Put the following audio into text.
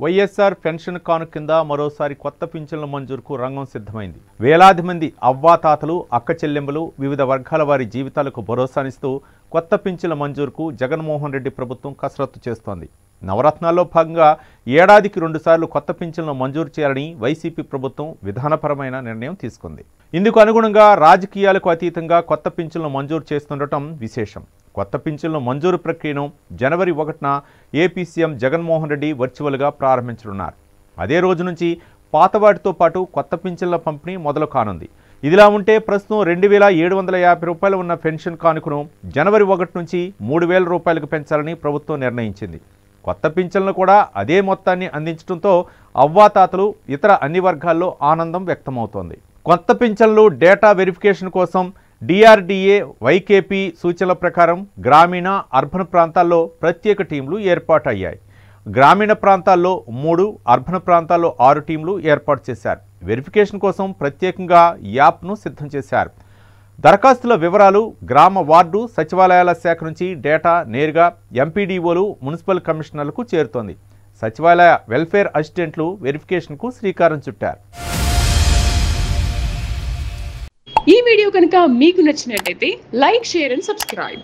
YSR pension కానుక కింద మరోసారి కొత్త పింఛన్ల మంజూరుకు రంగం సిద్ధమైంది. వేలాది మంది అవ్వాతాతలు, అక్క చెల్లెంబలు వివిధ వర్గాల వారి జీవితాలకు భరోసానిస్తూ కొత్త పింఛన్ల మంజూరుకు జగన్మోహన్ రెడ్డి ప్రభుత్వం కసరత్తు చేస్తోంది. నవరత్నాల్లో భాగంగా ఏడాదికి 2 సార్లు కొత్త పింఛన్లను మంజూరు చేయాలని వైసీపీ ప్రభుత్వం విధానపరమైన నిర్ణయం తీసుకుంది. ఇందుకు అనుగుణంగా రాజకీయాలకు అతీతంగా కొత్త పింఛన్లను మంజూరు చేస్తుండటం విశేషం. కొత్త పింఛన్ల మంజూరు ప్రక్రియను జనవరి 1న ఏపీ సీఎం జగన్మోహన్ రెడ్డి వర్చువల్గా ప్రారంభించనున్నారు. అదే రోజు నుంచి పాత వాటితో పాటు కొత్త పింఛన్ల పంపిణీ మొదలు కానుంది. ఇదిలా ఉంటే ప్రస్తుతం 2,750 రూపాయలు ఉన్న పెన్షన్ కానుకను జనవరి 1 నుంచి 3,000 రూపాయలకు పెంచాలని ప్రభుత్వం నిర్ణయించింది. కొత్త పింఛన్లు కూడా అదే మొత్తాన్ని అందించడంతో అవ్వాతాతలు, ఇతర అన్ని వర్గాల్లో ఆనందం వ్యక్తమవుతోంది. కొత్త పింఛన్లు డేటా వెరిఫికేషన్ కోసం డిఆర్డీఏ, వైకేపీ సూచనల ప్రకారం గ్రామీణ, అర్బన్ ప్రాంతాల్లో ప్రత్యేక టీంలు ఏర్పాటు అయ్యాయి. గ్రామీణ ప్రాంతాల్లో 3, అర్బన్ ప్రాంతాల్లో 6 టీంలు ఏర్పాటు చేశారు. వెరిఫికేషన్ కోసం ప్రత్యేకంగా యాప్ను సిద్ధం చేశారు. దరఖాస్తుల వివరాలు గ్రామ, వార్డు, సచివాలయాల శాఖ నుంచి డేటా నేరుగా ఎంపీడీఓలు, మున్సిపల్ కమిషనర్లకు చేరుతోంది. సచివాలయ వెల్ఫేర్ అసిస్టెంట్లు వెరిఫికేషన్కు శ్రీకారం చుట్టారు. ఈ వీడియో కనుక మీకు నచ్చినట్లయితే లైక్, షేర్ అండ్ సబ్స్క్రైబ్.